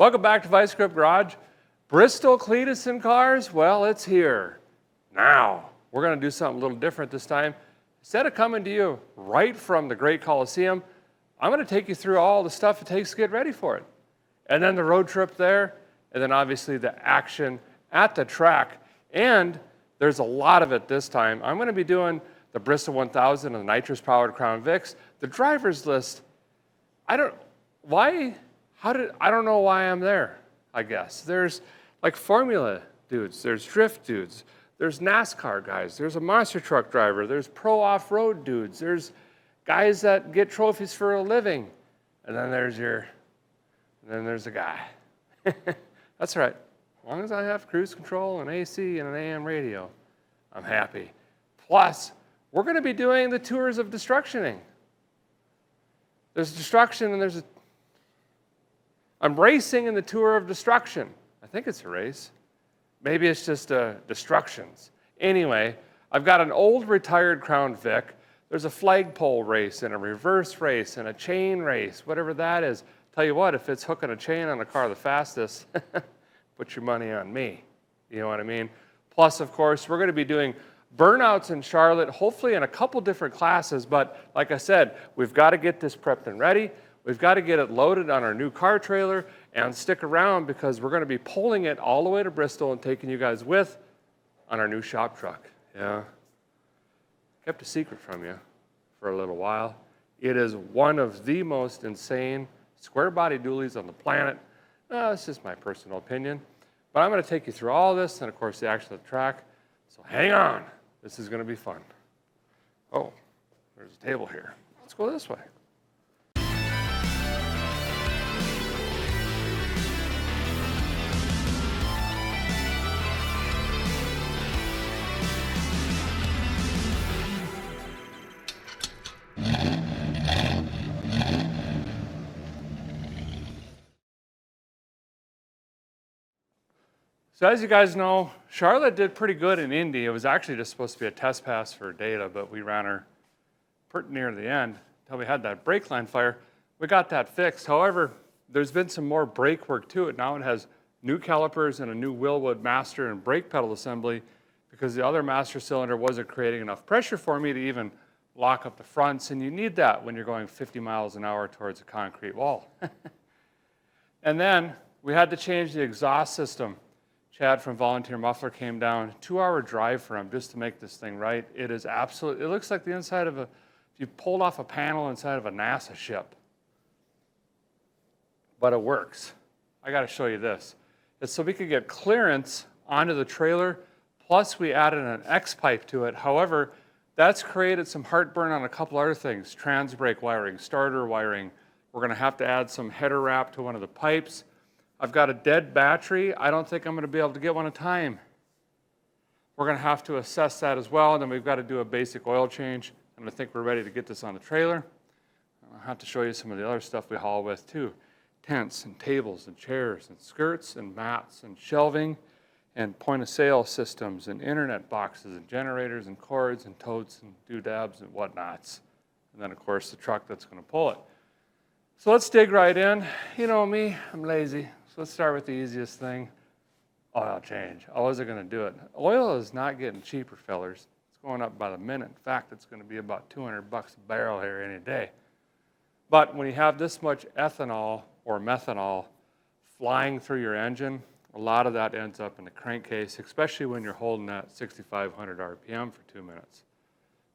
Welcome back to Vice Grip Garage. Bristol Cleetus and Cars, well, it's here. Now, we're going to do something a little different this time. Instead of coming to you right from the Great Coliseum, I'm going to take you through all the stuff it takes to get ready for it. And then the road trip there, and then obviously the action at the track. And there's a lot of it this time. I'm going to be doing the Bristol 1000 and the nitrous-powered Crown Vics. The driver's list, I don't know why I'm there, I guess. There's like Formula dudes, there's drift dudes, there's NASCAR guys, there's a monster truck driver, there's pro off-road dudes, there's guys that get trophies for a living, and then there's a guy. That's right. As long as I have cruise control and AC and an AM radio, I'm happy. Plus, we're going to be doing the tours of destructioning. There's destruction and I'm racing in the tour of destruction. I think it's a race. Maybe it's just destructions. Anyway, I've got an old retired Crown Vic. There's a flagpole race and a reverse race and a chain race, whatever that is. Tell you what, if it's hooking a chain on a car the fastest, put your money on me. You know what I mean? Plus, of course, we're going to be doing burnouts in Charlotte, hopefully in a couple different classes. But like I said, we've got to get this prepped and ready. We've got to get it loaded on our new car trailer and stick around because we're going to be pulling it all the way to Bristol and taking you guys with on our new shop truck. Yeah. Kept a secret from you for a little while. It is one of the most insane square body dualies on the planet. It's just my personal opinion. But I'm going to take you through all this and, of course, the action of the track. So hang on. This is going to be fun. Oh, there's a table here. Let's go this way. So as you guys know, Charlotte did pretty good in Indy. It was actually just supposed to be a test pass for data, but we ran her pretty near the end until we had that brake line fire. We got that fixed. However, there's been some more brake work to it. Now it has new calipers and a new Willwood master and brake pedal assembly because the other master cylinder wasn't creating enough pressure for me to even lock up the fronts, and you need that when you're going 50 miles an hour towards a concrete wall. And then we had to change the exhaust system. Chad from Volunteer Muffler came down, 2-hour drive for him just to make this thing right. It is absolutely, it looks like the inside of if you pulled off a panel inside of a NASA ship. But it works. I got to show you this. It's so we could get clearance onto the trailer, plus we added an X pipe to it. However, that's created some heartburn on a couple other things, trans brake wiring, starter wiring. We're going to have to add some header wrap to one of the pipes. I've got a dead battery. I don't think I'm going to be able to get one in time. We're going to have to assess that as well, and then we've got to do a basic oil change, and I think we're ready to get this on the trailer. I'll have to show you some of the other stuff we haul with too. Tents and tables and chairs and skirts and mats and shelving and point of sale systems and internet boxes and generators and cords and totes and doodads and whatnots. And then of course the truck that's going to pull it. So let's dig right in. You know me, I'm lazy. So let's start with the easiest thing, oil change. How is it going to do it? Oil is not getting cheaper, fellers. It's going up by the minute. In fact, it's going to be about $200 a barrel here any day. But when you have this much ethanol or methanol flying through your engine, a lot of that ends up in the crankcase, especially when you're holding at 6,500 RPM for 2 minutes.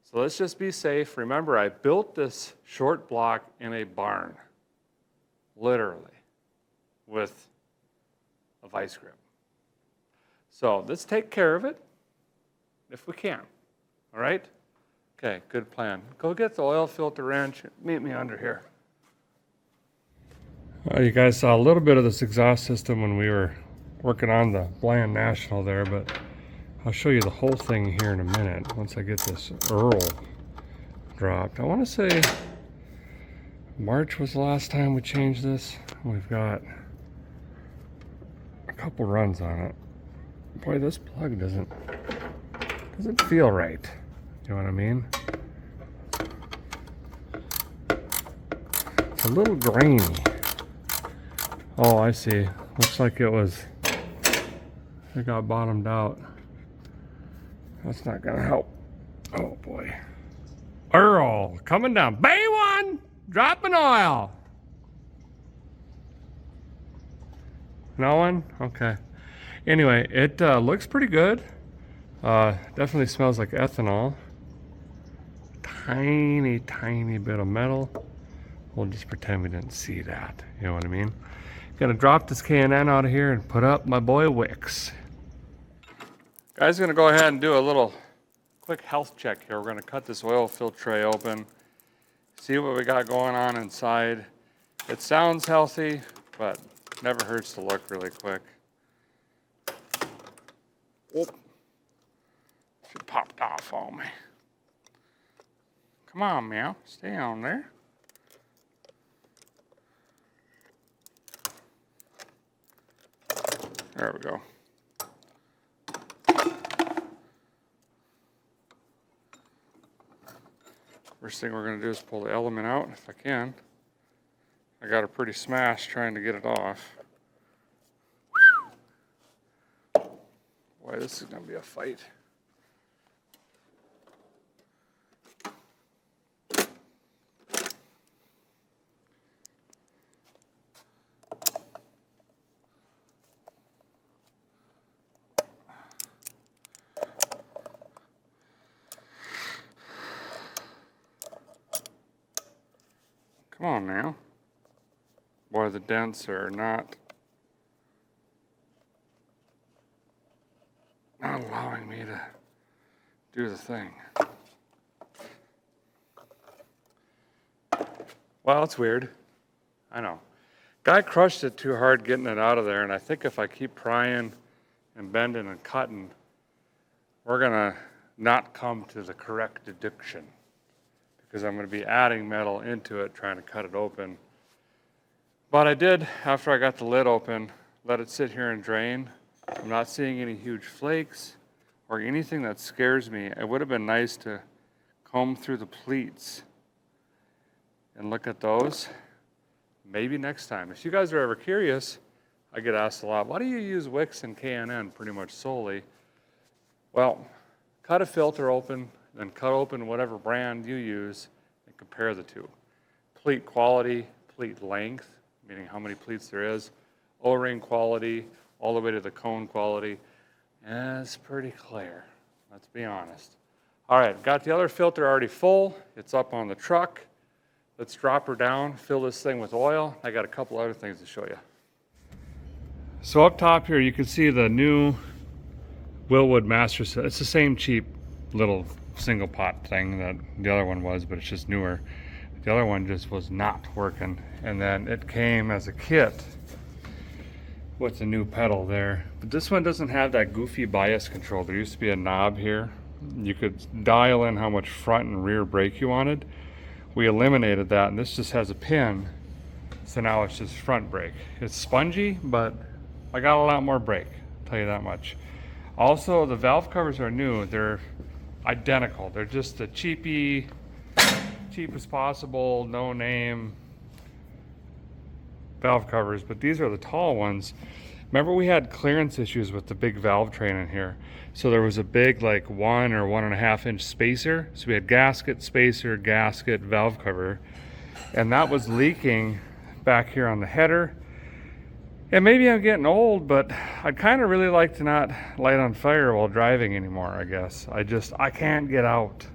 So let's just be safe. Remember, I built this short block in a barn, literally, with a vice grip. So let's take care of it if we can, all right? Okay, good plan. Go get the oil filter wrench. Meet me under here. You guys saw a little bit of this exhaust system when we were working on the Bland National there, but I'll show you the whole thing here in a minute once I get this Earl dropped. I want to say March was the last time we changed this. We've got a couple runs on it. Boy, this plug doesn't feel right. You know what I mean? It's a little grainy. Oh, I see. Looks like it got bottomed out. That's not gonna help. Oh boy. Earl, coming down. Bay one, dropping oil. No one? Okay. Anyway, it looks pretty good. Definitely smells like ethanol. Tiny, tiny bit of metal. We'll just pretend we didn't see that. You know what I mean? Gonna drop this K&N out of here and put up my boy Wicks. Guys, gonna go ahead and do a little quick health check here. We're gonna cut this oil fill tray open, see what we got going on inside. It sounds healthy, but never hurts to look really quick. Oh, she popped off on me. Come on, Meow, stay on there. There we go. First thing we're going to do is pull the element out if I can. I got her pretty smashed trying to get it off. Boy, this is going to be a fight. Come on now. Boy, the dents are not allowing me to do the thing. Well, it's weird. I know. Guy crushed it too hard getting it out of there, and I think if I keep prying and bending and cutting, we're gonna not come to the correct deduction, because I'm going to be adding metal into it, trying to cut it open. But I did, after I got the lid open, let it sit here and drain. I'm not seeing any huge flakes or anything that scares me. It would have been nice to comb through the pleats and look at those. Maybe next time. If you guys are ever curious, I get asked a lot, why do you use Wicks and K&N pretty much solely? Well, cut a filter open, then cut open whatever brand you use and compare the two. Pleat quality, pleat length, meaning how many pleats there is, O-ring quality, all the way to the cone quality, and it's pretty clear, let's be honest. All right, got the other filter already full. It's up on the truck. Let's drop her down, fill this thing with oil. I got a couple other things to show you. So up top here, you can see the new Wilwood Master Set. It's the same cheap little single pot thing that the other one was, but it's just newer. The other one just was not working, and then it came as a kit with the new pedal there. But this one doesn't have that goofy bias control. There used to be a knob here. You could dial in how much front and rear brake you wanted. We eliminated that, and this just has a pin, so now it's just front brake. It's spongy, but I got a lot more brake, I'll tell you that much. Also, the valve covers are new. They're identical. They're just the cheapest possible, no name valve covers, but these are the tall ones. Remember, we had clearance issues with the big valve train in here. So there was a big, like 1 or 1.5 inch spacer. So we had gasket, spacer, gasket, valve cover, and that was leaking back here on the header. And maybe I'm getting old, but I'd kind of really like to not light on fire while driving anymore, I guess. I can't get out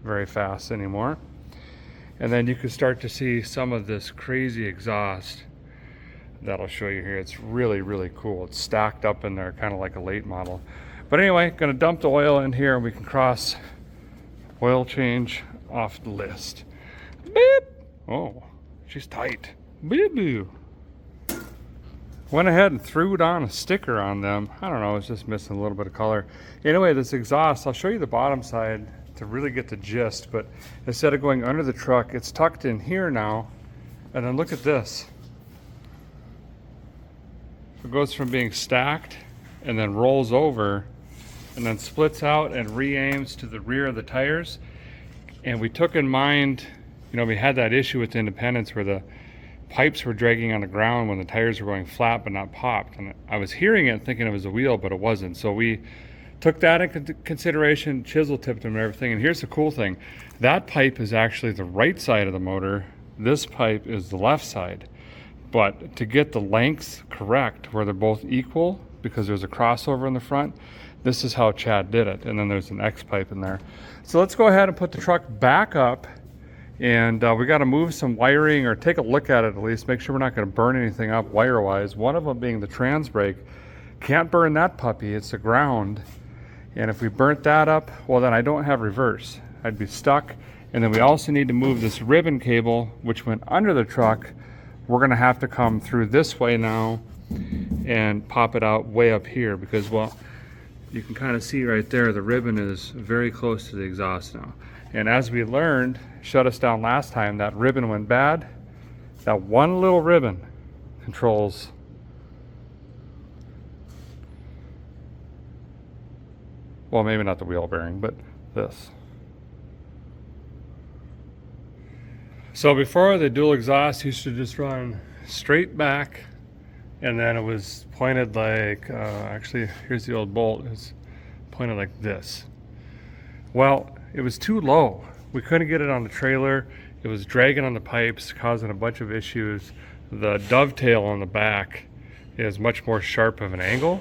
very fast anymore. And then you can start to see some of this crazy exhaust that I'll show you here. It's really, really cool. It's stacked up in there, kind of like a late model. But anyway, gonna dump the oil in here and we can cross oil change off the list. Beep! Oh, she's tight. Beep boo. Went ahead and threw it on a sticker on them. I don't know, it's just missing a little bit of color. Anyway, this exhaust, I'll show you the bottom side to really get the gist, but instead of going under the truck, it's tucked in here now. And then look at this. It goes from being stacked and then rolls over and then splits out and re-aims to the rear of the tires. And we took in mind, you know, we had that issue with Independence where the pipes were dragging on the ground when the tires were going flat but not popped. And I was hearing it thinking it was a wheel, but it wasn't. So we took that into consideration, chisel tipped them and everything. And here's the cool thing. That pipe is actually the right side of the motor. This pipe is the left side. But to get the lengths correct, where they're both equal, because there's a crossover in the front, this is how Chad did it. And then there's an X pipe in there. So let's go ahead and put the truck back up. And we got to move some wiring, or take a look at it at least, make sure we're not going to burn anything up wire-wise. One of them being the trans brake. Can't burn that puppy, it's the ground. And if we burnt that up, well then I don't have reverse. I'd be stuck. And then we also need to move this ribbon cable, which went under the truck. We're going to have to come through this way now and pop it out way up here, because, well, you can kind of see right there, the ribbon is very close to the exhaust now. And as we learned, shut us down last time, that ribbon went bad. That one little ribbon controls well, maybe not the wheel bearing, but this. So before the dual exhaust used to just run straight back, and then it was pointed like, actually here's the old bolt, it's pointed like this. Well, it was too low. We couldn't get it on the trailer. It was dragging on the pipes, causing a bunch of issues. The dovetail on the back is much more sharp of an angle.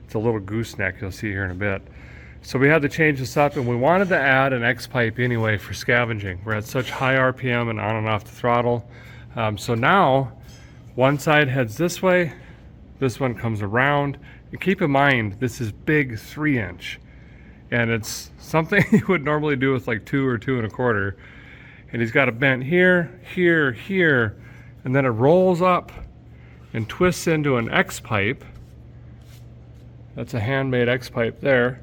It's a little gooseneck, you'll see here in a bit. So we had to change this up, and we wanted to add an X pipe anyway for scavenging. We're at such high RPM and on and off the throttle. So now one side heads this way, this one comes around. And keep in mind, this is big 3-inch. And it's something you would normally do with like 2 or 2 1/4. And he's got a bent here, here, here, and then it rolls up and twists into an X pipe. That's a handmade X pipe there.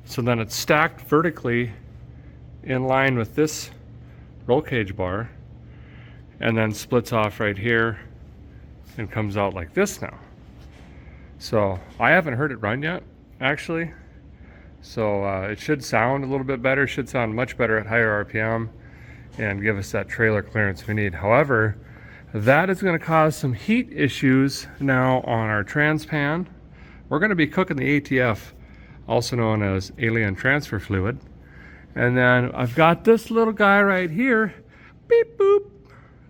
So then it's stacked vertically in line with this roll cage bar, and then splits off right here and comes out like this now. So I haven't heard it run yet, actually. So it should sound a little bit better, should sound much better at higher RPM and give us that trailer clearance we need. However, that is going to cause some heat issues now on our trans pan. We're going to be cooking the ATF, also known as alien transfer fluid. And then I've got this little guy right here, beep boop,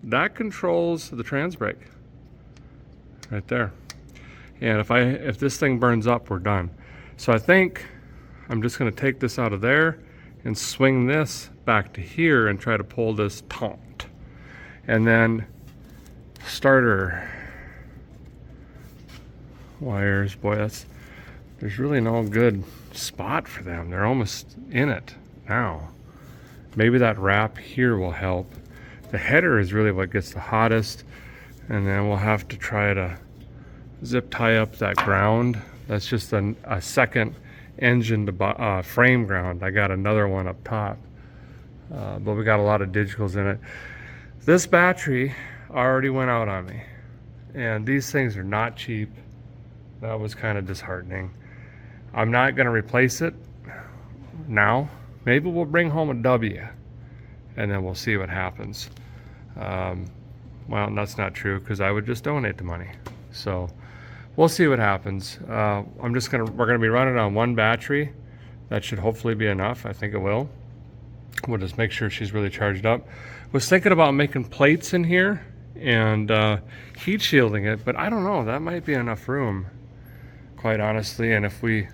that controls the trans brake right there. And if this thing burns up, we're done. So I think I'm just going to take this out of there and swing this back to here and try to pull this taut. And then starter wires, boy, there's really no good spot for them. They're almost in it now. Maybe that wrap here will help. The header is really what gets the hottest, and then we'll have to try to zip tie up that ground. That's just a second engine to frame ground. I got another one up top, but we got a lot of digitals in it. This battery already went out on me, and these things are not cheap. That was kind of disheartening. I'm not going to replace it now. Maybe we'll bring home a W, and then we'll see what happens. Well, that's not true, because I would just donate the money. So we'll see what happens. We're gonna be running on one battery. That should hopefully be enough. I think it will. We'll just make sure she's really charged up. Was thinking about making plates in here and heat shielding it, but I don't know. That might be enough room, quite honestly. And if we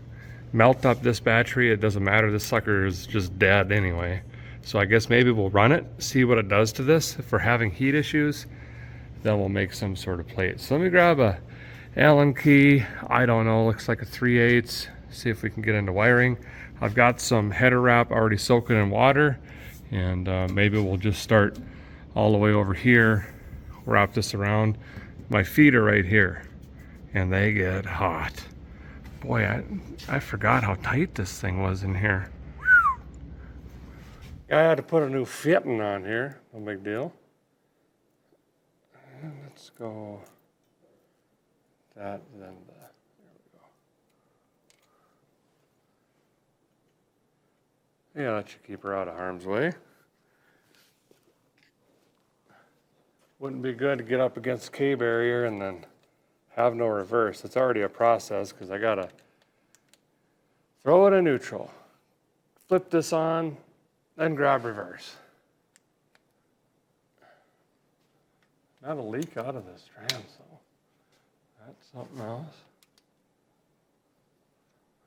melt up this battery, it doesn't matter. This sucker is just dead anyway. So I guess maybe we'll run it, see what it does to this. If we're having heat issues, then we'll make some sort of plate. So let me grab a Allen key. I don't know, looks like a 3/8. See if we can get into wiring. I've got some header wrap already soaking in water, and maybe we'll just start all the way over here, wrap this around. My feet are right here, and they get hot. Boy, I forgot how tight this thing was in here. I had to put a new fitting on here, no big deal. And let's go that, then that. There we go. Yeah, that should keep her out of harm's way. Wouldn't be good to get up against the K barrier and then have no reverse. It's already a process because I gotta throw it in neutral, flip this on, then grab reverse. Not a leak out of this trans, so that's something else.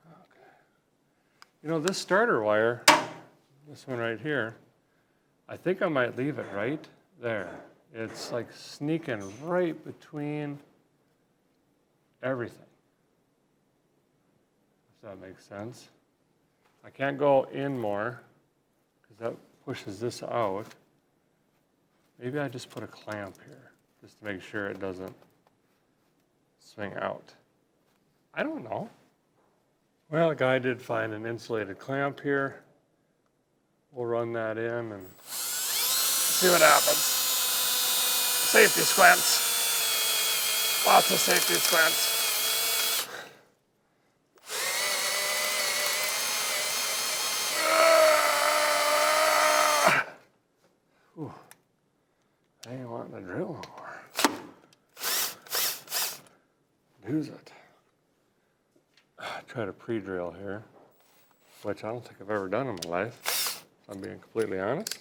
Okay. You know, this starter wire, this one right here, I think I might leave it right there. It's like sneaking right between everything, if that makes sense. I can't go in more because that pushes this out. Maybe I just put a clamp here just to make sure it doesn't swing out. I don't know. Well, the guy did find an insulated clamp here. We'll run that in and see what happens. Safety squints. Lots of safety squints. I ain't wanting to drill no more. Use it. Try to pre-drill here, which I don't think I've ever done in my life, if I'm being completely honest.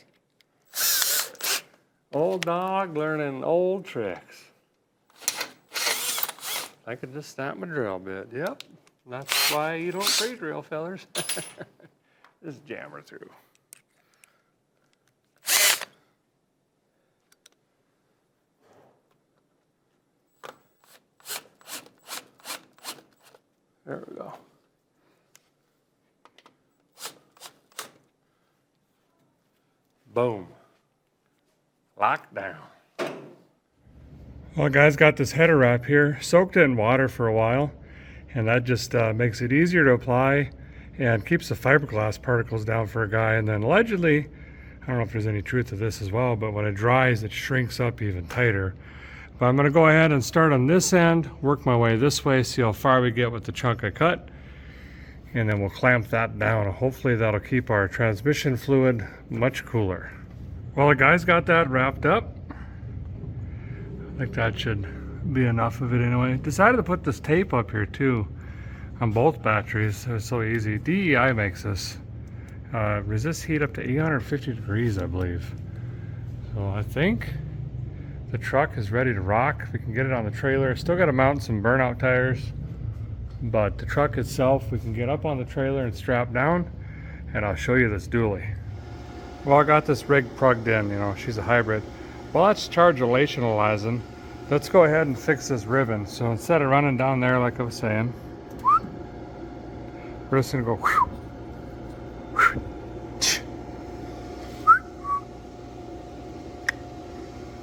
Old dog learning old tricks. I could just snap my drill bit. Yep, that's why you don't pre-drill, fellers. Just jam her through. There we go. Boom. Locked down. Well, guys, got this header wrap here. Soaked it in water for a while, and that just makes it easier to apply and keeps the fiberglass particles down for a guy. And then allegedly, I don't know if there's any truth to this as well, but when it dries, it shrinks up even tighter. But I'm going to go ahead and start on this end, work my way this way, see how far we get with the chunk I cut, and then we'll clamp that down. Hopefully that'll keep our transmission fluid much cooler. Well, the guys got that wrapped up. I think that should be enough of it anyway. Decided to put this tape up here too on both batteries. It was so easy. DEI makes this. Resist heat up to 850 degrees, I believe. So I think the truck is ready to rock. We can get it on the trailer. Still got to mount some burnout tires, but the truck itself we can get up on the trailer and strap down, and I'll show you this dually. Well, I got this rig plugged in, you know, she's a hybrid. Well, that's charge relationalizing. Let's go ahead and fix this ribbon. So instead of running down there like I was saying, we're just gonna go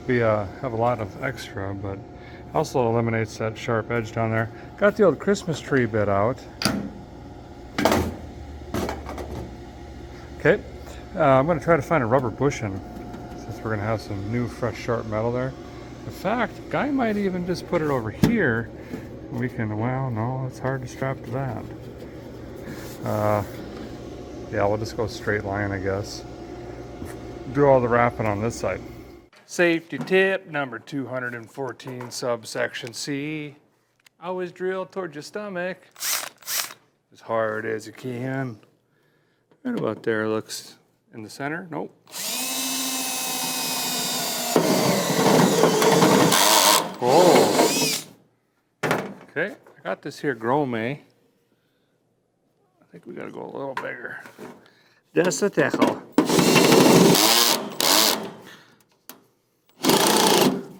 we have a lot of extra, but also eliminates that sharp edge down there. Got the old Christmas tree bit out. Okay, I'm going to try to find a rubber bushing since we're going to have some new fresh sharp metal there. In fact, guy might even just put it over here. We can, well, no, it's hard to strap to that. Yeah, we'll just go straight line, I guess. Do all the wrapping on this side. Safety tip number 214, subsection C. Always drill towards your stomach as hard as you can. Right about there looks in the center. Nope. Oh. Okay, I got this here Grome. I think we gotta go a little bigger. Just a tickle.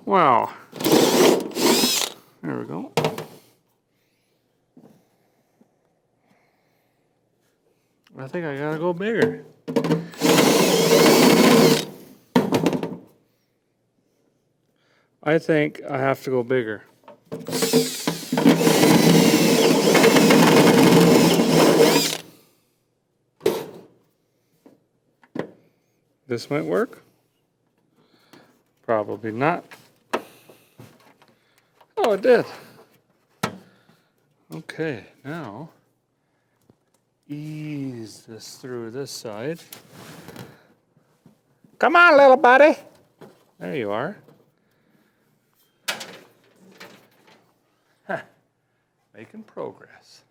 Wow. There we go. I think I gotta go bigger. I think I have to go bigger. This might work. Probably not. Oh, it did. Okay, now ease this through this side. Come on, little buddy. There you are. Making progress.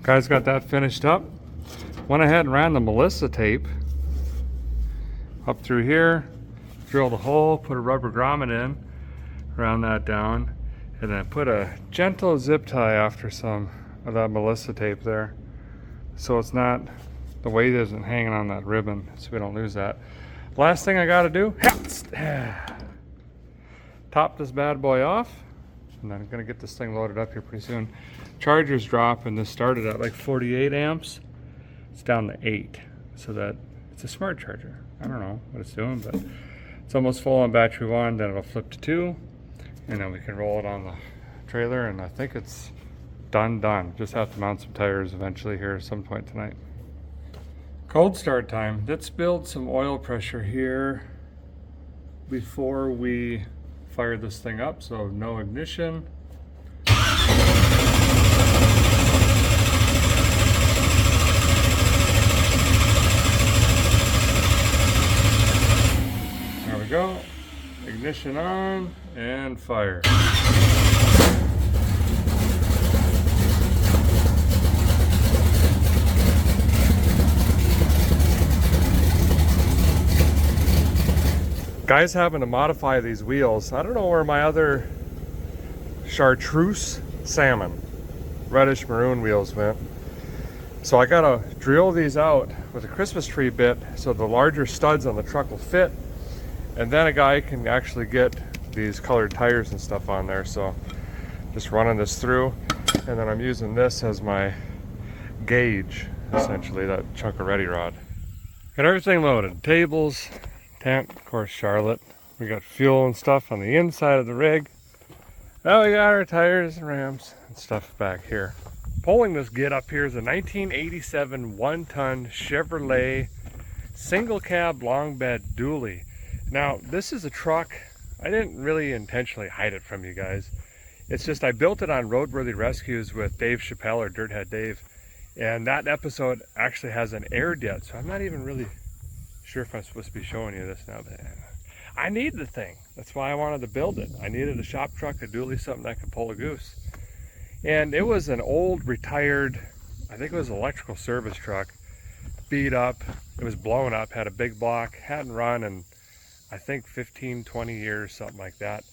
Guys, got that finished up. Went ahead and ran the Melissa tape up through here, drilled a hole, put a rubber grommet in, round that down, and then put a gentle zip tie after some of that Melissa tape there, so it's not, the weight isn't hanging on that ribbon, so we don't lose that. Last thing I got to do, top this bad boy off, and then I'm gonna get this thing loaded up here pretty soon. Charger's dropping. This started at like 48 amps. It's down to 8, so that it's a smart charger. I don't know what it's doing, but it's almost full on battery 1. Then it'll flip to 2, and then we can roll it on the trailer. And I think it's done. Just have to mount some tires eventually here at some point tonight. Cold start time. Let's build some oil pressure here before we fire this thing up. So no ignition. There we go. Ignition on and fire. Guys having to modify these wheels. I don't know where my other chartreuse salmon, reddish maroon wheels went. So I gotta drill these out with a Christmas tree bit so the larger studs on the truck will fit. And then a guy can actually get these colored tires and stuff on there. So just running this through, and then I'm using this as my gauge, essentially, that chunk of ready rod. Got everything loaded, tables, tent, of course, Charlotte. We got fuel and stuff on the inside of the rig. Now we got our tires and rams and stuff back here. Pulling this get up here is a 1987 one-ton Chevrolet single cab long bed dually. Now this is a truck, I didn't really intentionally hide it from you guys. It's just I built it on Roadworthy Rescues with Dave Chappelle, or Dirthead Dave, and that episode actually hasn't aired yet, so I'm not even really sure if I'm supposed to be showing you this now, but I need the thing. That's why I wanted to build it. I needed a shop truck, a dually, something that could pull a goose. And it was an old, retired, I think it was an electrical service truck, beat up. It was blown up, had a big block, hadn't run in, I think, 15, 20 years, something like that.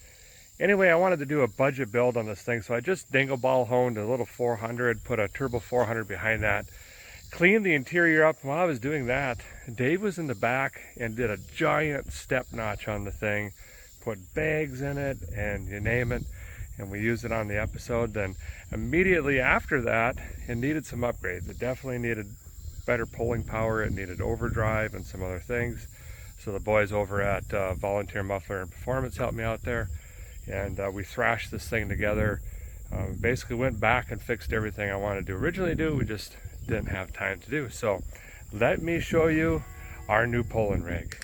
Anyway, I wanted to do a budget build on this thing, so I just dingle ball honed a little 400, put a turbo 400 behind that, cleaned the interior up. While I was doing that, Dave was in the back and did a giant step notch on the thing, put bags in it and you name it, and we used it on the episode. Then immediately after that, it needed some upgrades. It definitely needed better pulling power, it needed overdrive and some other things. So the boys over at Volunteer Muffler and Performance helped me out there, and we thrashed this thing together. Basically went back and fixed everything I wanted to originally do. We just didn't have time to do. So let me show you our new pulling rig.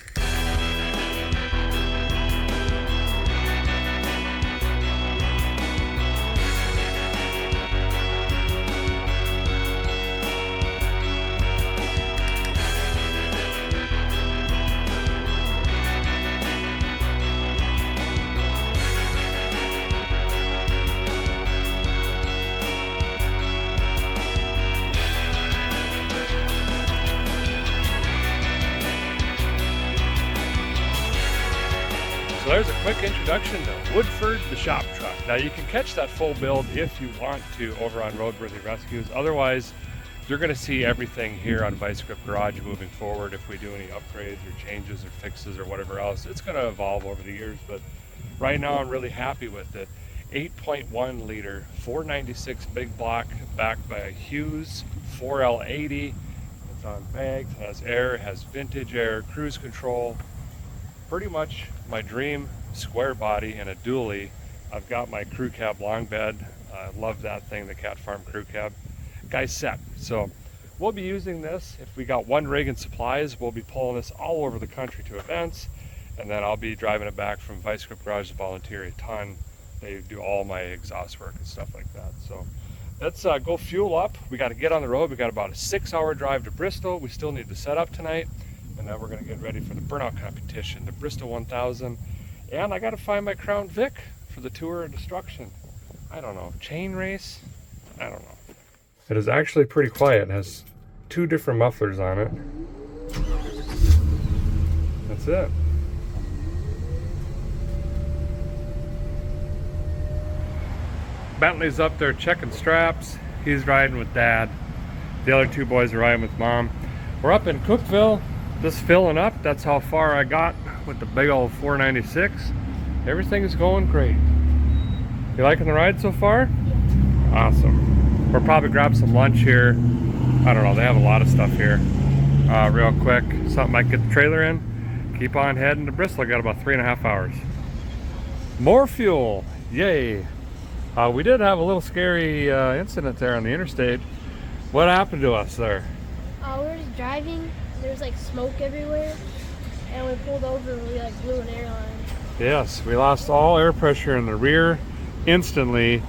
So there's a quick introduction to Woodford, the shop truck. Now you can catch that full build if you want to over on Roadworthy Rescues. Otherwise, you're going to see everything here on Vice Grip Garage moving forward. If we do any upgrades or changes or fixes or whatever else, it's going to evolve over the years. But right now I'm really happy with it. 8.1 liter, 496 big block, backed by a Hughes 4L80. It's on bags, has air, has vintage air, cruise control. Pretty much my dream square body and a dually. I've got my crew cab long bed. I love that thing, the Cat Farm crew cab. Guy's set. So we'll be using this. If we got one rig and supplies, we'll be pulling this all over the country to events, and then I'll be driving it back from Vice Grip Garage to Volunteer a ton. They do all my exhaust work and stuff like that. So let's go fuel up. We got to get on the road. We got about a 6-hour drive to Bristol. We still need to set up tonight, and then we're going to get ready for the burnout competition, the Bristol 1000. And I got to find my Crown Vic for the Tour of Destruction. I don't know, chain race? I don't know. It is actually pretty quiet. It has 2 different mufflers on it. That's it. Bentley's up there checking straps. He's riding with Dad. The other 2 boys are riding with Mom. We're up in Cookeville, just filling up. That's how far I got with the big old 496. Everything's going great. You liking the ride so far? Yeah. Awesome. We'll probably grab some lunch here. I don't know, they have a lot of stuff here. Real quick, something I can get the trailer in. Keep on heading to Bristol. Got about 3.5 hours. More fuel, yay. We did have a little scary incident there on the interstate. What happened to us there? We were just driving. There's like smoke everywhere, and we pulled over and we like blew an airline. Yes, we lost all air pressure in the rear instantly.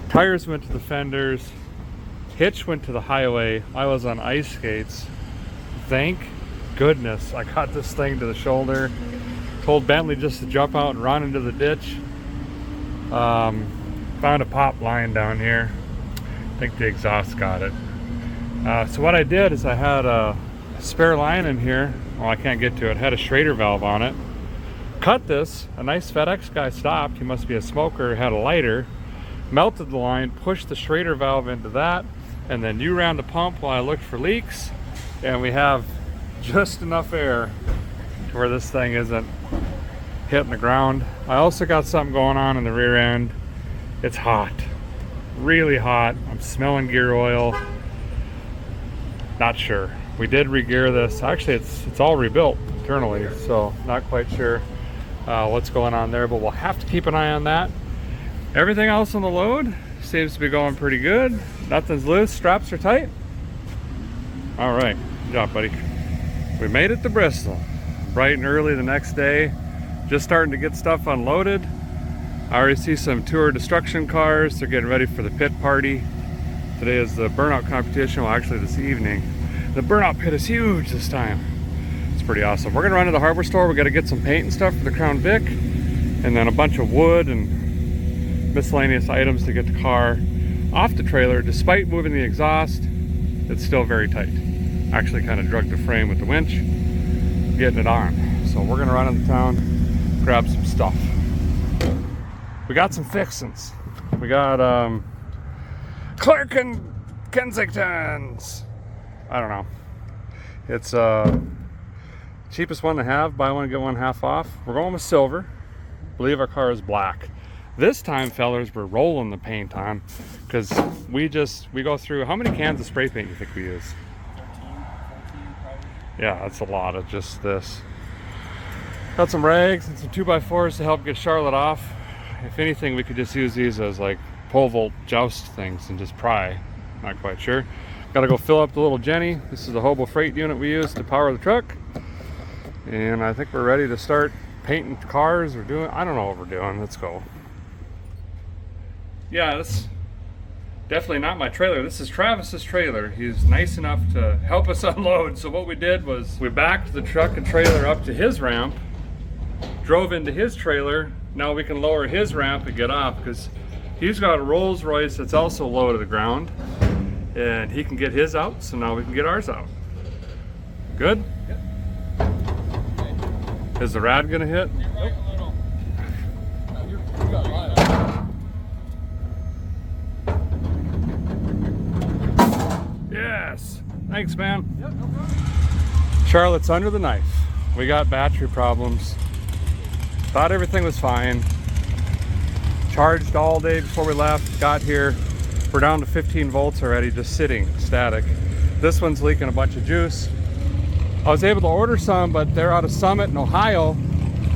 Tires went to the fenders. Hitch went to the highway. I was on ice skates. Thank goodness I got this thing to the shoulder. Told Bentley just to jump out and run into the ditch. Found a pop line down here. I think the exhaust got it. So what I did is I had a spare line in here. Well, I can't get to it. It had a Schrader valve on it. Cut this. A nice FedEx guy stopped. He must be a smoker. Had a lighter. Melted the line. Pushed the Schrader valve into that. And then you ran the pump while I looked for leaks. And we have just enough air to where this thing isn't hitting the ground. I also got something going on in the rear end. It's hot, really hot. I'm smelling gear oil. Not sure. We did re-gear this. Actually, it's all rebuilt internally, so not quite sure what's going on there, but we'll have to keep an eye on that. Everything else on the load seems to be going pretty good. Nothing's loose, straps are tight. All right, good job, buddy. We made it to Bristol. Bright and early the next day. Just starting to get stuff unloaded. I already see some Tour Destruction cars. They're getting ready for the pit party. Today is the burnout competition. Well, actually this evening. The burnout pit is huge this time. It's pretty awesome. We're gonna run to the hardware store. We gotta get some paint and stuff for the Crown Vic, and then a bunch of wood and miscellaneous items to get the car off the trailer. Despite moving the exhaust, it's still very tight. Actually kind of drug the frame with the winch, getting it on. So we're gonna run into town, grab some stuff. We got some fixins. We got Clark and Kensingtons. I don't know. It's cheapest one to have. Buy one, get one half off. We're going with silver. I believe our car is black. This time, fellers, we're rolling the paint on because we go through. How many cans of spray paint do you think we use? 13, 14 probably. Yeah, that's a lot of just this. Got some rags and some 2x4s to help get Charlotte off. If anything, we could just use these as like pole vault joust things and just pry. Not quite sure. Got to go fill up the little Jenny. This is the hobo freight unit we use to power the truck. And I think we're ready to start painting cars or doing, I don't know what we're doing. Let's go. Yeah, this definitely not my trailer. This is Travis's trailer. He's nice enough to help us unload. So what we did was we backed the truck and trailer up to his ramp, drove into his trailer. Now we can lower his ramp and get off because he's got a Rolls Royce that's also low to the ground, and he can get his out, so now we can get ours out. Good? Yep. Is the rad gonna hit? Right a little. No, you got a lot of it. Yes. Thanks, man. Yep, no problem. Charlotte's under the knife. We got battery problems. Thought everything was fine. Charged all day before we left, got here. We're down to 15 volts already, just sitting static. This one's leaking a bunch of juice. I was able to order some, but they're out of Summit in Ohio.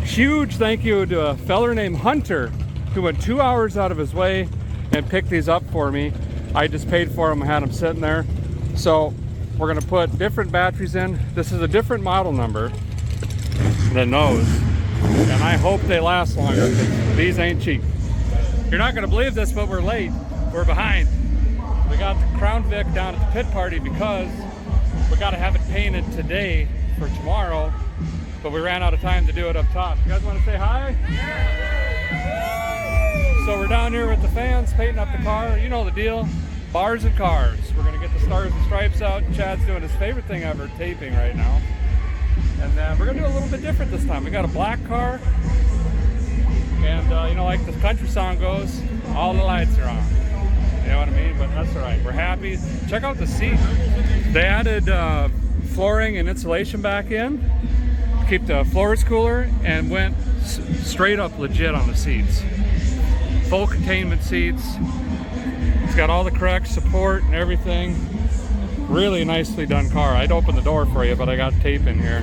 Huge thank you to a feller named Hunter who went 2 hours out of his way and picked these up for me. I just paid for them, I had them sitting there. So we're gonna put different batteries in. This is a different model number than those. And I hope they last longer because these ain't cheap. You're not gonna believe this, but we're late. We're behind. We got the Crown Vic down at the pit party because we got to have it painted today for tomorrow, but we ran out of time to do it up top. You guys want to say hi? So we're down here with the fans painting up the car. You know the deal. Bars and cars. We're going to get the stars and stripes out. Chad's doing his favorite thing ever, taping right now. And we're going to do a little bit different this time. We got a black car. And you know, like the country song goes, all the lights are on. You know what I mean? But that's all right. We're happy. Check out the seat. They added flooring and insulation back in to keep the floors cooler, and went straight up legit on the seats. Full containment seats. It's got all the correct support and everything. Really nicely done car. I'd open the door for you, but I got tape in here.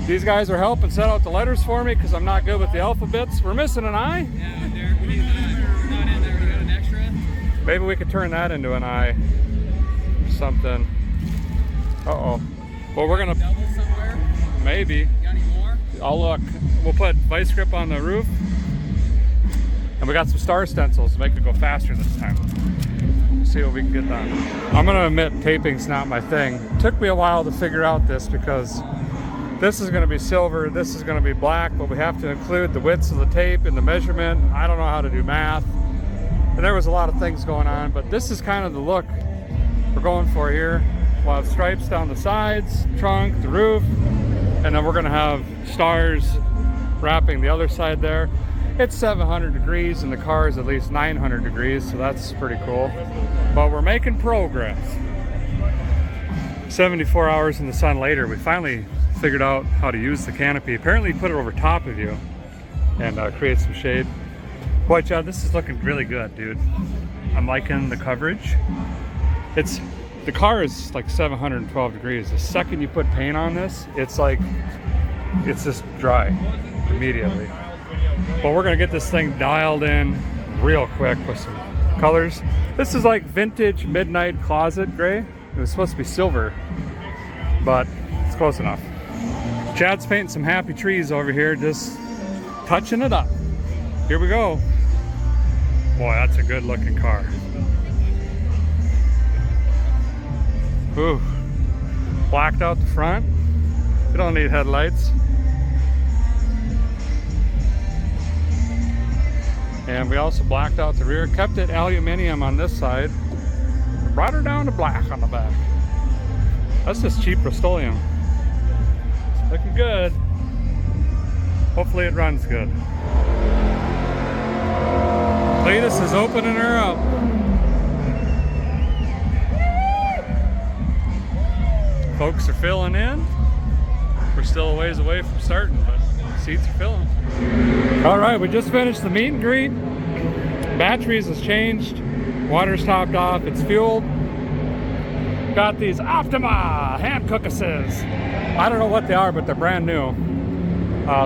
These guys are helping set out the letters for me because I'm not good with the alphabets. We're missing an I. Yeah, Derek, we need that. Not in there. We got an extra. Maybe we could turn that into an I. Something. Uh-oh. Well, we're gonna... Double somewhere? Maybe. Got any more? I'll look. We'll put vice grip on the roof. And we got some star stencils to make it go faster this time. See what we can get done. I'm gonna admit taping's not my thing. Took me a while to figure out this because this is gonna be silver, this is gonna be black, but we have to include the widths of the tape and the measurement. I don't know how to do math. And there was a lot of things going on, but this is kind of the look we're going for here. We'll have stripes down the sides, trunk, the roof, and then we're gonna have stars wrapping the other side there. It's 700 degrees and the car is at least 900 degrees, so that's pretty cool. But we're making progress. 74 hours in the sun later, we finally figured out how to use the canopy. Apparently you put it over top of you and create some shade. Boy, Chad, this is looking really good, dude. I'm liking the coverage. The car is like 712 degrees. The second you put paint on this, it's just dry immediately. But we're gonna get this thing dialed in real quick with some colors. This is like vintage midnight closet gray. It was supposed to be silver, but it's close enough. Chad's painting some happy trees over here, just touching it up. Here we go. Boy, that's a good looking car. Ooh, blacked out the front. We don't need headlights. And we also blacked out the rear, kept it aluminum on this side, brought her down to black on the back. That's just cheap Bristolium. Looking good. Hopefully it runs good. Cleetus is opening her up. Folks are filling in. We're still a ways away from starting, but seats are filling. All right, we just finished the meet and greet. Batteries has changed. Water's topped off. It's fueled. Got these Optima hand cookases. I don't know what they are, but they're brand new.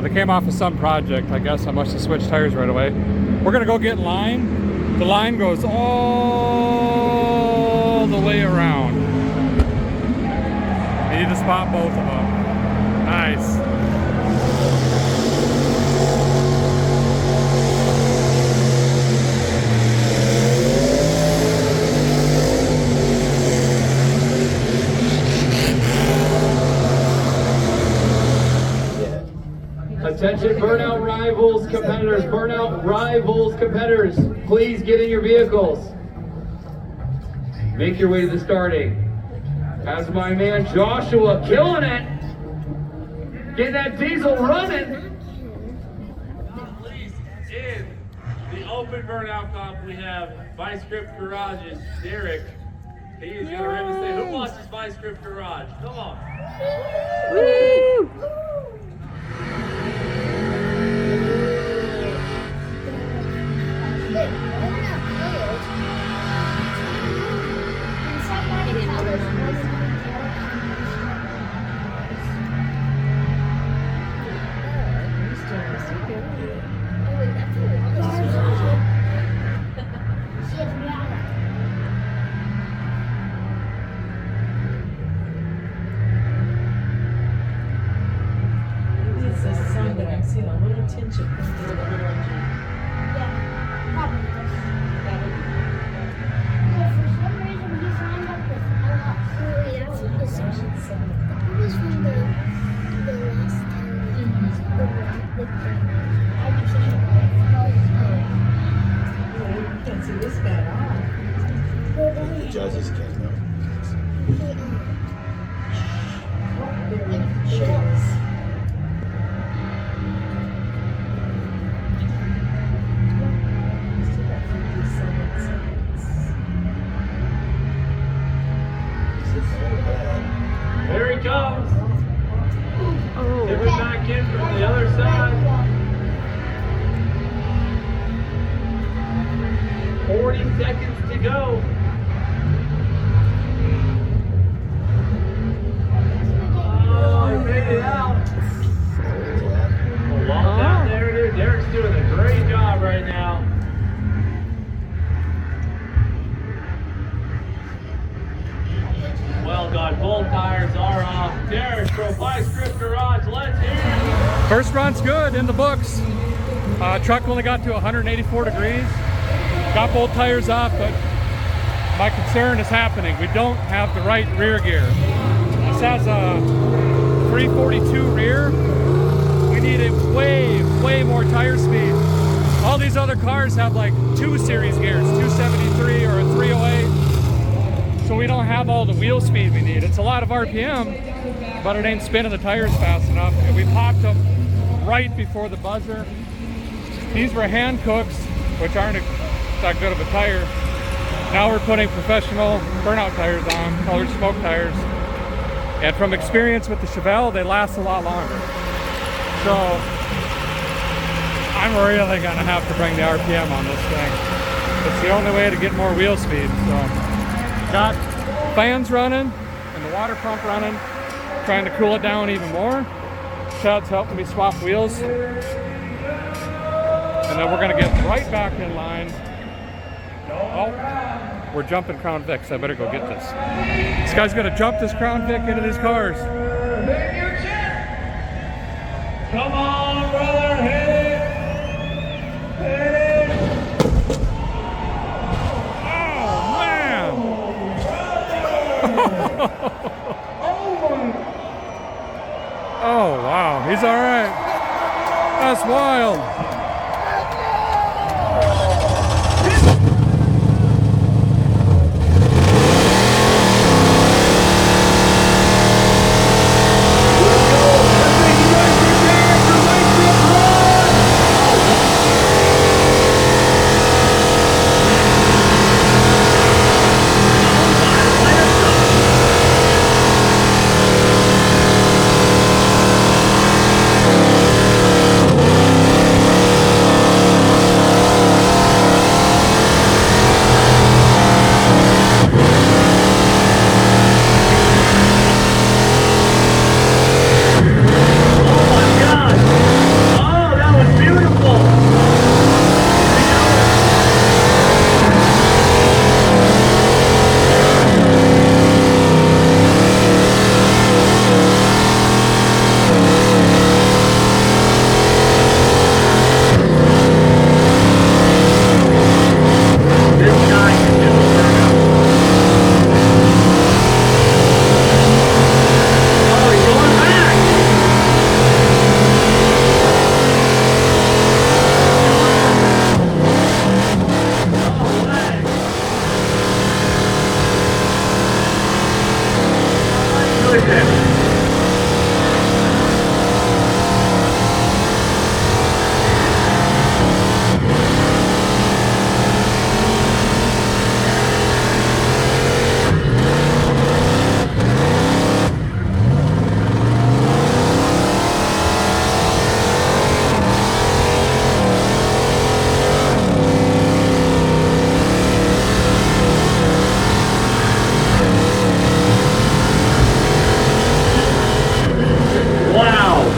They came off of some project. I guess I must have switched tires right away. We're gonna go get in line. The line goes all the way around. I need to spot both of them. Nice. Attention burnout rivals competitors, please get in your vehicles. Make your way to the starting. As my man Joshua killing it. Get that diesel running. Please, in the open burnout comp, we have Vice Grip Garage's Derek. He is going to represent. Who watches Vice Grip Garage? Come on. Woo! It's a sign that I'm seeing a little tension. Yeah, probably. Well, for some reason, in from the other side. 40 seconds to go. Oh, he made it out. Well down there it is. Derek's doing a great job right now. Well done. Both tires are off. Derek from Vice Grip Garage. Let's hear it. First run's good, in the books. Truck only got to 184 degrees. Got both tires off, but my concern is happening. We don't have the right rear gear. This has a 342 rear. We need a way more tire speed. All these other cars have like 2 series gears, 273 or a 308. So we don't have all the wheel speed we need. It's a lot of RPM, but it ain't spinning the tires fast enough. And we popped them right before the buzzer. These were hand cooks, which aren't that good of a tire. Now we're putting professional burnout tires on, colored smoke tires. And from experience with the Chevelle, they last a lot longer. So I'm really gonna have to bring the RPM on this thing. It's the only way to get more wheel speed. So got fans running and the water pump running, trying to cool it down even more. Chad's helping me swap wheels. And then we're gonna get right back in line. Oh, we're jumping Crown Vics. I better go get this. This guy's gonna jump this Crown Vic into these cars. Come on, brother. Hit it. Hit it. Oh, man. Oh, wow. He's all right. That's wild.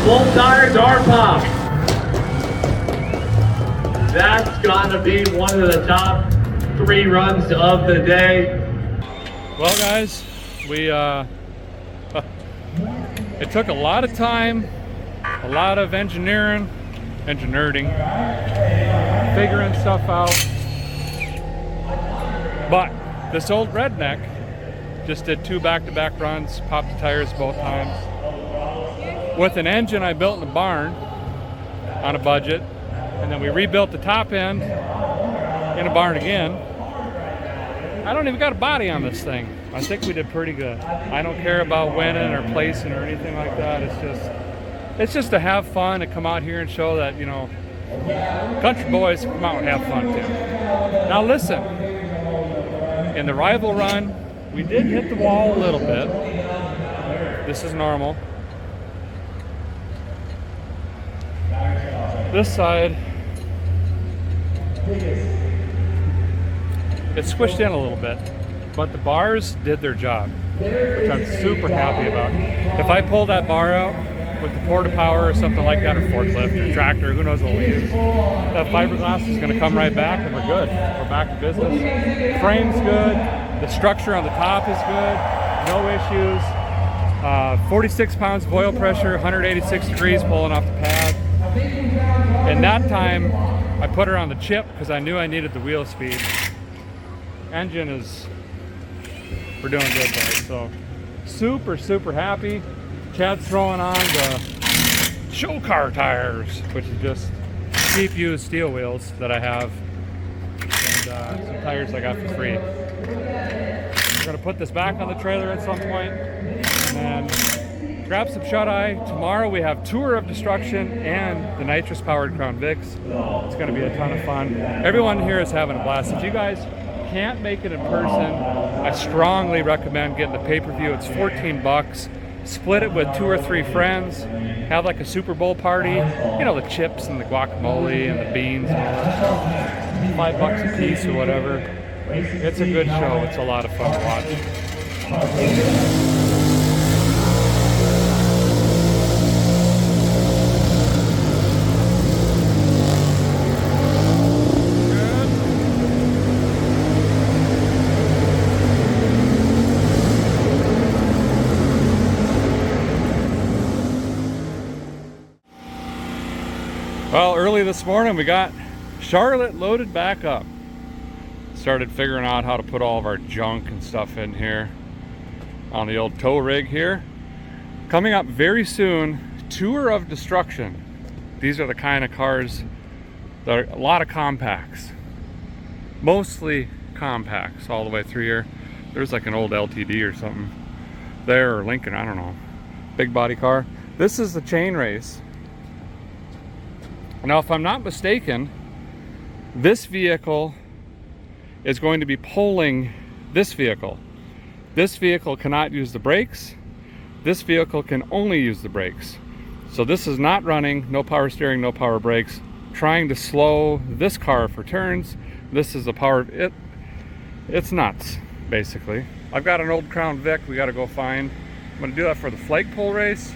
Both tires are popped. That's gotta be one of the top 3 runs of the day. Well, guys, we it took a lot of time, a lot of engineering, figuring stuff out. But this old redneck just did 2 back-to-back runs, popped the tires both times. With an engine I built in the barn on a budget, and then we rebuilt the top end in a barn again. I don't even got a body on this thing. I think we did pretty good. I don't care about winning or placing or anything like that. It's just to have fun and come out here and show that, you know, country boys come out and have fun too. Now listen, in the rival run, we did hit the wall a little bit. This is normal. This side, it's squished in a little bit, but the bars did their job, which I'm super happy about. If I pull that bar out with the porta power or something like that, or forklift or tractor, who knows what we use, that fiberglass is going to come right back and we're good. We're back to business. Frame's good. The structure on the top is good. No issues. 46 pounds of oil pressure, 186 degrees pulling off the pad. And that time I put her on the chip because I knew I needed the wheel speed. Engine is, we're doing good though. So super happy. Chad's throwing on the show car tires, which is just cheap used steel wheels that I have, and some tires I got for free. We're gonna put this back on the trailer at some point, and then grab some shut-eye. Tomorrow we have Tour of Destruction and the nitrous powered Crown Vics. It's gonna be a ton of fun. Everyone here is having a blast. If you guys can't make it in person, I strongly recommend getting the pay-per-view. It's 14 bucks. Split it with 2 or 3 friends. Have like a Super Bowl party. You know, the chips and the guacamole and the beans and all that stuff. $5 a piece or whatever. It's a good show. It's a lot of fun to watch. Well, early this morning we got Charlotte loaded back up. Started figuring out how to put all of our junk and stuff in here on the old tow rig here. Coming up very soon, Tour of Destruction. These are the kind of cars that are a lot of compacts. Mostly compacts all the way through here. There's like an old LTD or something there, or Lincoln, I don't know. Big body car. This is the chain race. Now, if I'm not mistaken, this vehicle is going to be pulling this vehicle. This vehicle cannot use the brakes. This vehicle can only use the brakes. So this is not running, no power steering, no power brakes. Trying to slow this car for turns. This is the power, it's nuts, basically. I've got an old Crown Vic we gotta go find. I'm gonna do that for the flagpole race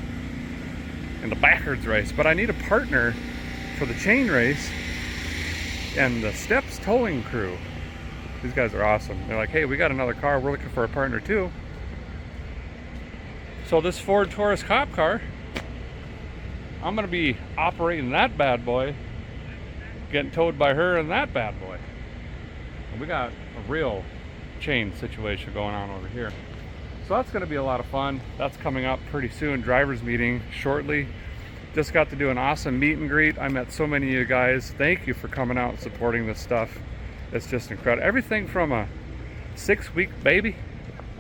and the backwards race, but I need a partner for the chain race and the steps towing crew. These guys are awesome. They're like, hey, we got another car, we're looking for a partner too. So this Ford Taurus cop car, I'm gonna be operating that bad boy, getting towed by her and that bad boy. And we got a real chain situation going on over here. So that's gonna be a lot of fun. That's coming up pretty soon. Driver's meeting shortly. Just got to do an awesome meet and greet. I met so many of you guys. Thank you for coming out and supporting this stuff. It's just incredible. Everything from a 6-week baby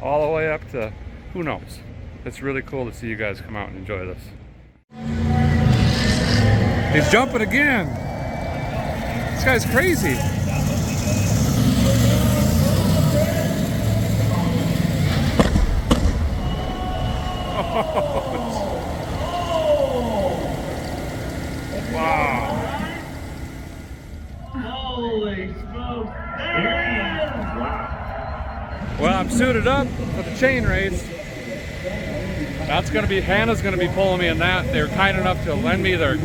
all the way up to who knows. It's really cool to see you guys come out and enjoy this. He's jumping again. This guy's crazy. Wow. Holy smokes. There he is. Well, I'm suited up for the chain race. That's gonna be, Hannah's gonna be pulling me in that. They were kind enough to lend me their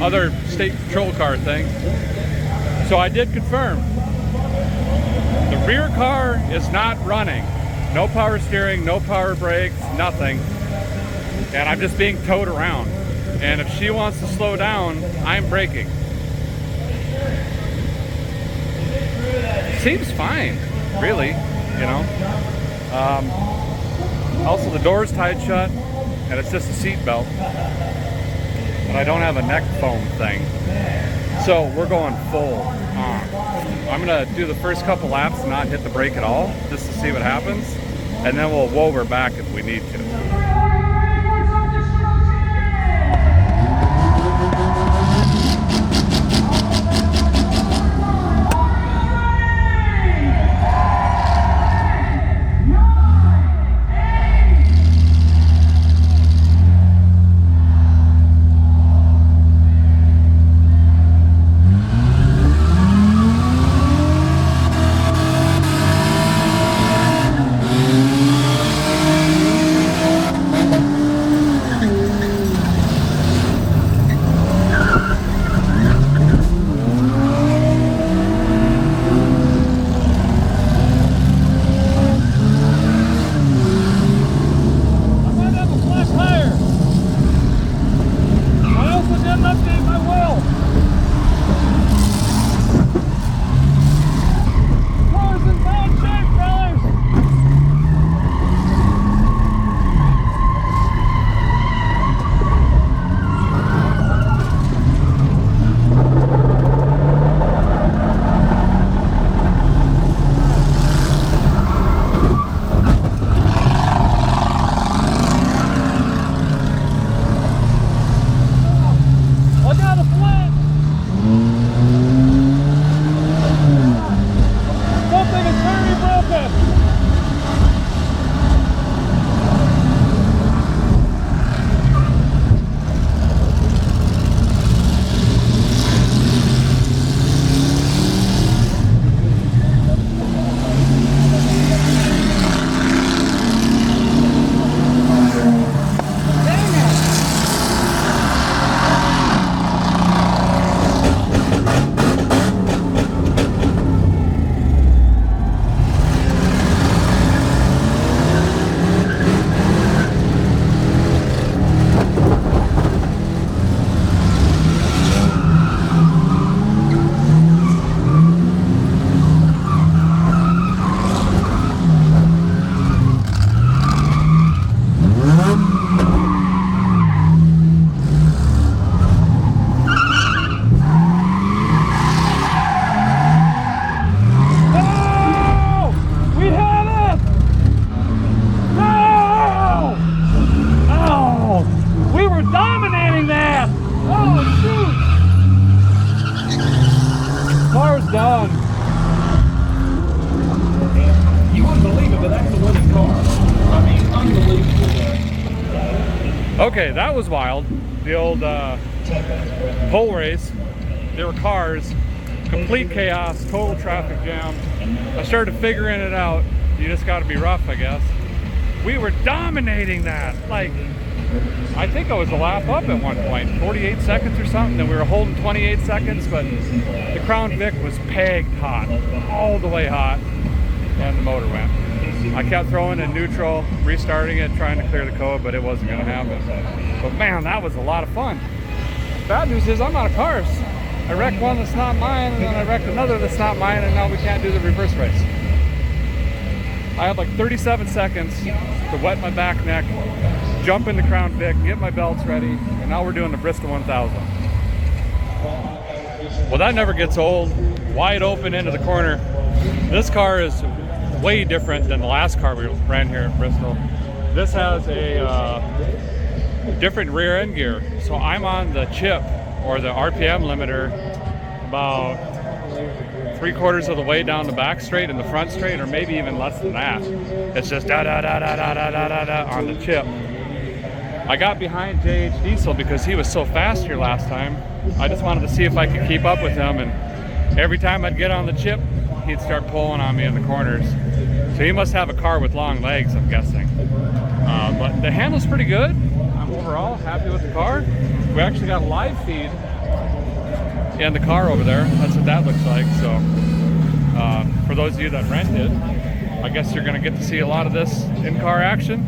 other state patrol car thing. So I did confirm. The rear car is not running. No power steering, no power brakes, nothing. And I'm just being towed around. And if she wants to slow down, I'm braking. Seems fine, really, you know. Also, the door's tied shut, and it's just a seat belt. But I don't have a neck foam thing. So we're going full on. I'm gonna do the first couple laps and not hit the brake at all, just to see what happens. And then we'll whoa her back if we need to. were dominating that. Oh shoot! Car's done. You wouldn't believe it, but that's the winning car. I mean, unbelievable. Okay, that was wild. The old pole race. There were cars, complete chaos, total traffic jam. I started figuring it out. You just got to be rough, I guess. We were dominating that. Like, I think I was a lap up at one point, 48 seconds or something, and we were holding 28 seconds, but the Crown Vic was pegged hot, all the way hot, and the motor went. I kept throwing in neutral, restarting it, trying to clear the code, but it wasn't going to happen. But man, that was a lot of fun. Bad news is I'm out of cars. I wrecked one that's not mine, and then I wrecked another that's not mine, and now we can't do the reverse race. I had like 37 seconds to wet my back neck, jump in the Crown Vic, get my belts ready, and now we're doing the Bristol 1000. Well, that never gets old. Wide open into the corner. This car is way different than the last car we ran here at Bristol. This has a different rear end gear. So I'm on the chip, or the RPM limiter, about 3/4 of the way down the back straight and the front straight, or maybe even less than that. It's just da da da da da da da da da on the chip. I got behind JH Diesel because he was so fast here last time. I just wanted to see if I could keep up with him, and every time I'd get on the chip, he'd start pulling on me in the corners. So he must have a car with long legs, I'm guessing. But the handle's pretty good. I'm overall happy with the car. We actually got a live feed in the car over there. That's what that looks like. So for those of you that rented, I guess you're going to get to see a lot of this in-car action.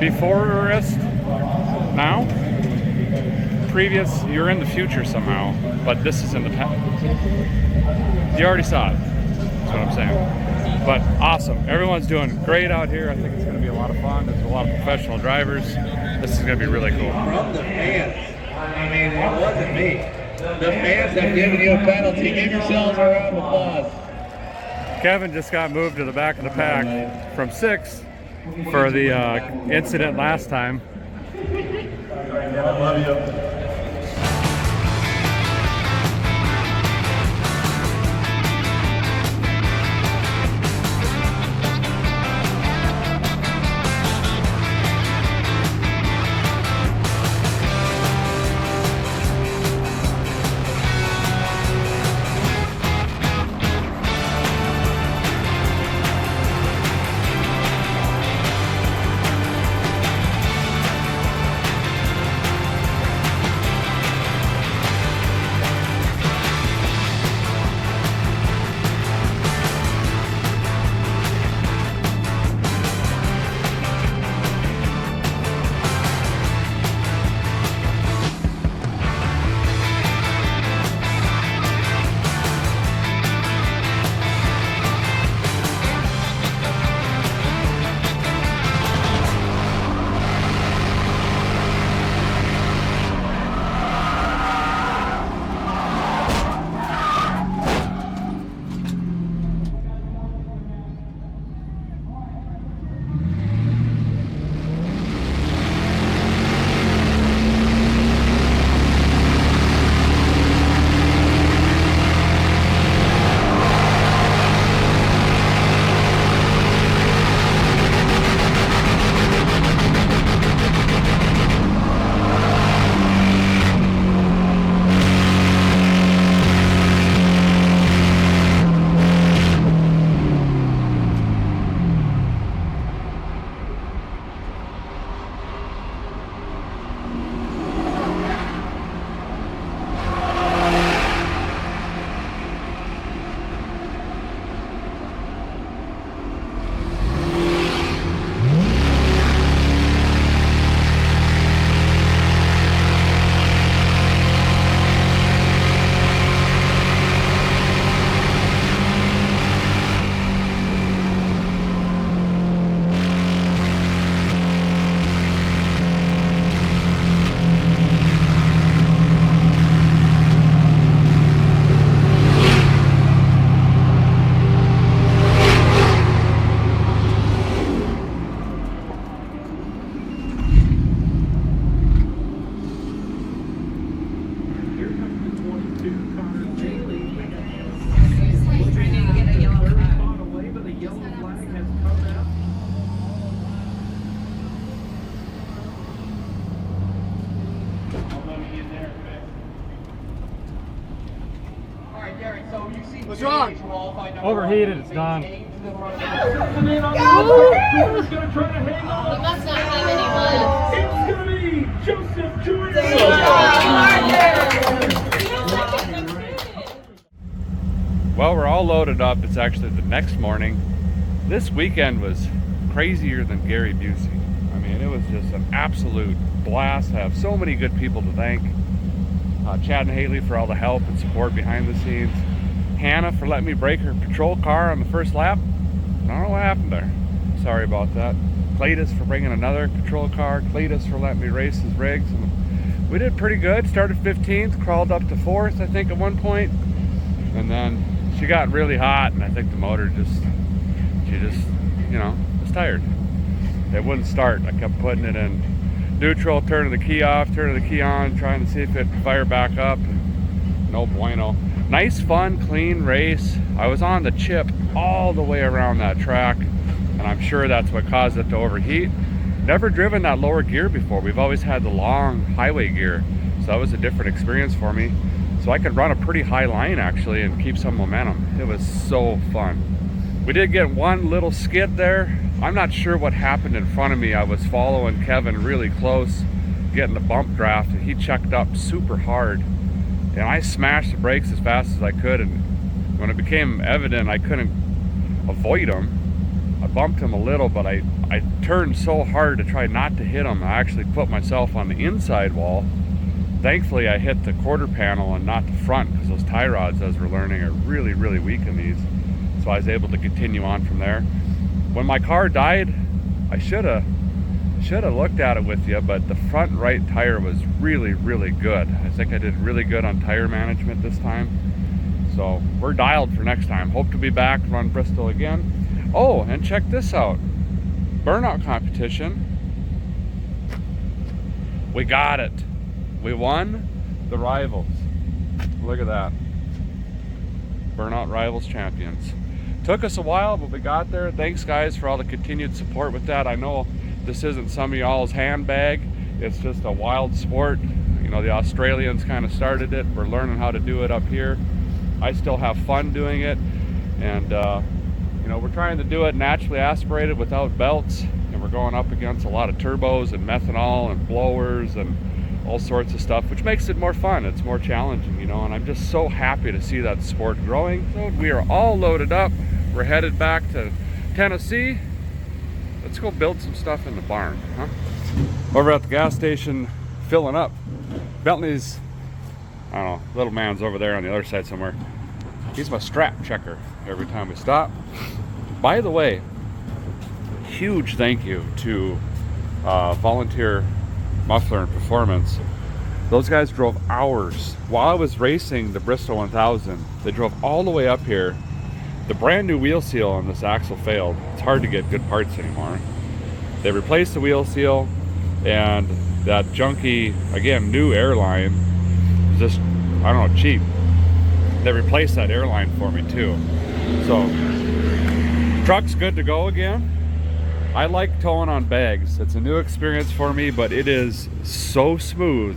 Beforest now. Previous, you're in the future somehow, but this is in the past. You already saw it. That's what I'm saying. But awesome. Everyone's doing great out here. I think it's going to be a lot of fun. There's a lot of professional drivers. This is going to be really cool. From the fans. I mean, it wasn't me. The fans have given you a penalty. Give yourselves a round of applause. Kevin just got moved to the back of the pack from 6th for the incident last time. I love you. What's wrong? Overheated, it's done. He must not have any left. It's gonna be Joseph Jordan. Well, we're all loaded up. It's actually the next morning. This weekend was crazier than Gary Busey. I mean, it was just an absolute blast. I have so many good people to thank. Chad and Haley for all the help and support behind the scenes. Hannah for letting me break her patrol car on the first lap. I don't know what happened there. Sorry about that. Cleetus for bringing another patrol car. Cleetus for letting me race his rigs. And we did pretty good. Started 15th, crawled up to 4th, I think, at one point. And then she got really hot, and I think the motor she just, you know, was tired. It wouldn't start. I kept putting it in neutral, turning the key off, turning the key on, trying to see if it would fire back up. No bueno. Nice, fun, clean race. I was on the chip all the way around that track, and I'm sure that's what caused it to overheat. Never driven that lower gear before. We've always had the long highway gear, so that was a different experience for me. So I could run a pretty high line actually and keep some momentum. It was so fun. We did get one little skid there. I'm not sure what happened in front of me. I was following Kevin really close, getting the bump draft, and he checked up super hard. And I smashed the brakes as fast as I could, and when it became evident I couldn't avoid him, I bumped him a little, but I turned so hard to try not to hit him, I actually put myself on the inside wall. Thankfully, I hit the quarter panel and not the front, because those tie rods, as we're learning, are really, really weak in these. So I was able to continue on from there. When my car died, I should have looked at it with you, but the front right tire was really, really good. I think I did really good on tire management this time. So we're dialed for next time. Hope to be back, run Bristol again. Oh, and check this out. Burnout competition. We got it. We won the Rivals. Look at that. Burnout Rivals champions. Took us a while, but we got there. Thanks guys for all the continued support with that. I know this isn't some of y'all's handbag. It's just a wild sport. You know, the Australians kind of started it. We're learning how to do it up here. I still have fun doing it. And you know, we're trying to do it naturally aspirated without belts. And we're going up against a lot of turbos and methanol and blowers and all sorts of stuff, which makes it more fun. It's more challenging, you know, and I'm just so happy to see that sport growing. So we are all loaded up. We're headed back to Tennessee. Let's go build some stuff in the barn, huh? Over at the gas station, filling up. Bentley's, I don't know, little man's over there on the other side somewhere. He's my strap checker every time we stop. By the way, huge thank you to Volunteer Muffler and Performance. Those guys drove hours while I was racing the Bristol 1000. They drove all the way up here. The brand new wheel seal on this axle failed. It's hard to get good parts anymore. They replaced the wheel seal, and that junky, again, new airline is just, I don't know, cheap. They replaced that airline for me too. So, truck's good to go again. I like towing on bags. It's a new experience for me, but it is so smooth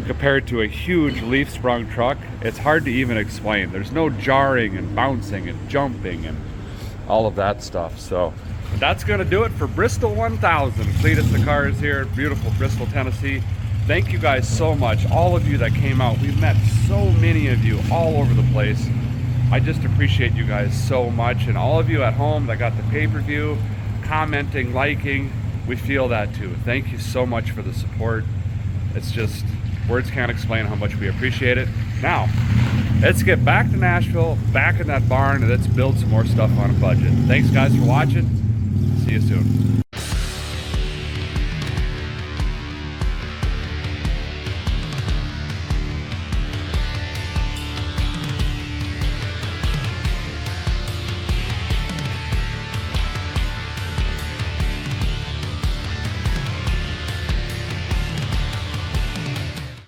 compared to a huge leaf sprung truck. It's hard to even explain. There's no jarring and bouncing and jumping and all of that stuff. So that's gonna do it for Bristol 1000. Cleetus and Cars here at beautiful Bristol, Tennessee. Thank you guys so much, all of you that came out. We've met so many of you all over the place. I just appreciate you guys so much, and all of you at home that got the pay-per-view, commenting, liking, we feel that too. Thank you so much for the support. It's just, words can't explain how much we appreciate it. Now, let's get back to Nashville, back in that barn, and let's build some more stuff on a budget. Thanks guys for watching. See you soon.